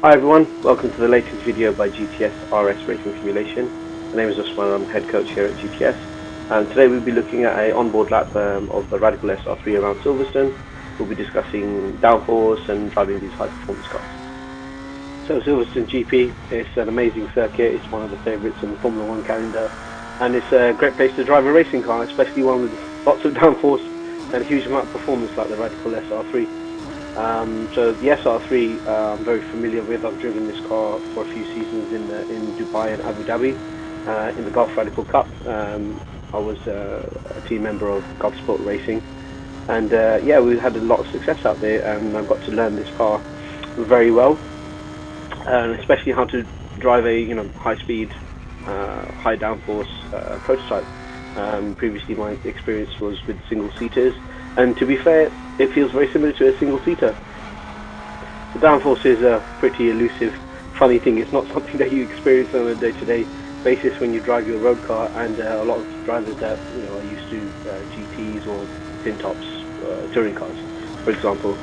Hi everyone, welcome to the latest video by GTS RS Racing Simulation. My name is Usmaan, I'm head coach here at GTS, and today we'll be looking at an onboard lap of the Radical SR3 around Silverstone. We'll be discussing downforce and driving these high performance cars. So Silverstone GP is an amazing circuit, it's one of the favourites in the Formula 1 calendar, and it's a great place to drive a racing car, especially one with lots of downforce and a huge amount of performance like the Radical SR3. So the SR3 I'm very familiar with. I've driven this car for a few seasons in Dubai and Abu Dhabi in the Gulf Radical Cup. I was a team member of Gulf Sport Racing, and yeah, we had a lot of success out there, and I got to learn this car very well, and especially how to drive a high-speed, high downforce prototype. Previously, my experience was with single-seaters, and to be fair, it feels very similar to a single-seater. The downforce is a pretty elusive, funny thing. It's not something that you experience on a day-to-day basis when you drive your road car, and a lot of drivers that are used to GTs or tin tops, touring cars, for example,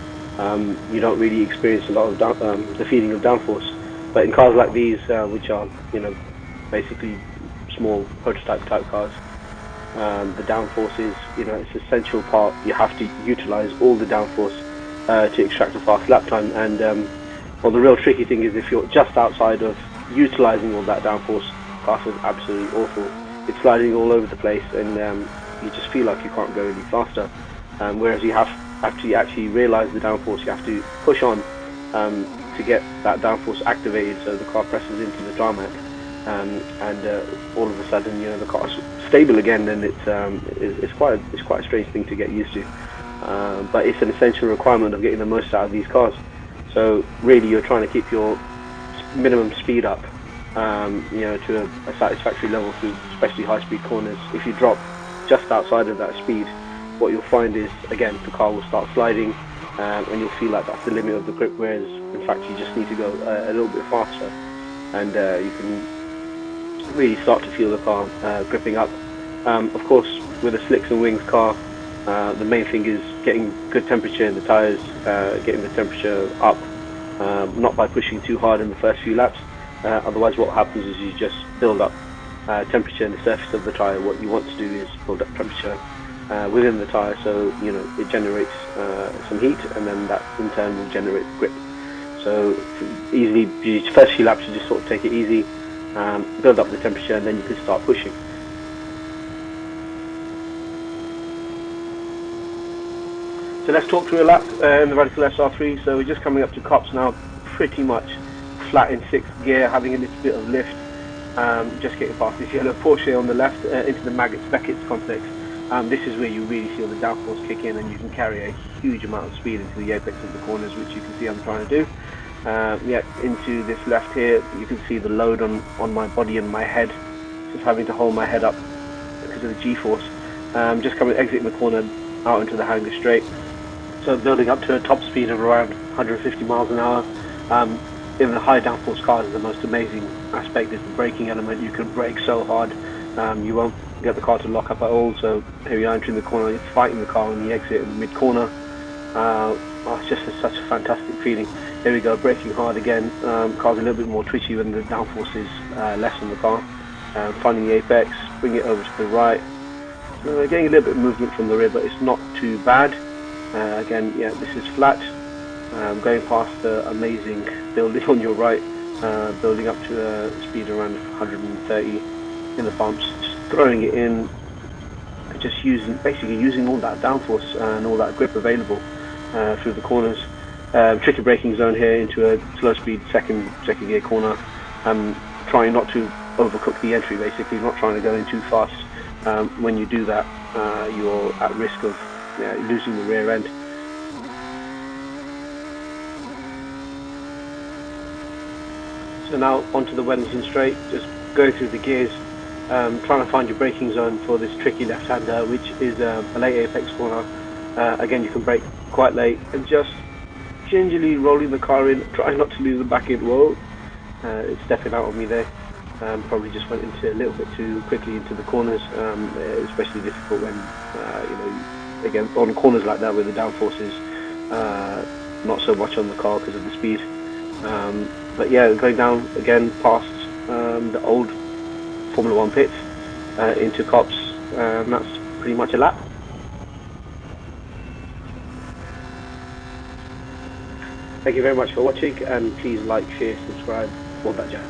you don't really experience a lot of the feeling of downforce. But in cars like these, which are basically small prototype type cars, the downforce is it's an essential part. You have to utilize all the downforce to extract a fast lap time, and well, the real tricky thing is if you're just outside of utilizing all that downforce, the car is absolutely awful. It's sliding all over the place, and you just feel like you can't go any faster, whereas you have to actually realize the downforce. You have to push on to get that downforce activated, so the car presses into the tarmac, and all of a sudden the car's stable again, and it's quite a strange thing to get used to, but it's an essential requirement of getting the most out of these cars. So really, you're trying to keep your minimum speed up to a satisfactory level through especially high-speed corners. If you drop just outside of that speed, what you'll find is, again, the car will start sliding, and you'll feel like that's the limit of the grip, whereas in fact you just need to go a little bit faster, and you can really start to feel the car gripping up. Of course, with a slicks and wings car, the main thing is getting good temperature in the tyres, getting the temperature up, not by pushing too hard in the first few laps. Otherwise what happens is you just build up temperature in the surface of the tyre. What you want to do is build up temperature within the tyre, so it generates some heat, and then that in turn will generate grip. So easily, the first few laps you just sort of take it easy, build up the temperature, and then you can start pushing. So let's talk through a lap in the Radical SR3. So we're just coming up to Cops now, pretty much flat in 6th gear, having a little bit of lift, just getting past this yellow Porsche on the left into the Beckett's complex. This is where you really feel the downforce kick in, and you can carry a huge amount of speed into the apex of the corners, which you can see I'm trying to do. Yeah, into this left here, you can see the load on my body and my head, just having to hold my head up because of the G-force. Just exiting the corner out into the hanger straight, so building up to a top speed of around 150 miles an hour. In the high downforce cars, the most amazing aspect is the braking element. You can brake so hard, you won't get the car to lock up at all. So here we are entering the corner, you're fighting the car on the exit in the mid corner. It's just such a fantastic feeling. Here we go, braking hard again. Car's a little bit more twitchy when the downforce is less on the car. Finding the apex, bring it over to the right. Getting a little bit of movement from the rear, but it's not too bad. Again, yeah, this is flat. Going past the amazing building on your right, building up to a speed around 130 in the bumps, just throwing it in, just basically using all that downforce and all that grip available through the corners. Tricky braking zone here into a slow speed second gear corner. Trying not to overcook the entry, basically not trying to go in too fast. When you do that, you're at risk of losing the rear end. So now onto the Wellington straight, just going through the gears, trying to find your braking zone for this tricky left-hander, which is a late apex corner. Again, you can brake quite late, and just gingerly rolling the car in, trying not to lose the back end. Whoa, it's stepping out on me there. Probably just went into a little bit too quickly into the corners, especially difficult when again on corners like that where the downforce is not so much on the car because of the speed. But yeah, going down again past the old Formula 1 pits into Cops, that's pretty much a lap. Thank you very much for watching, and please like, share, subscribe, all that jazz.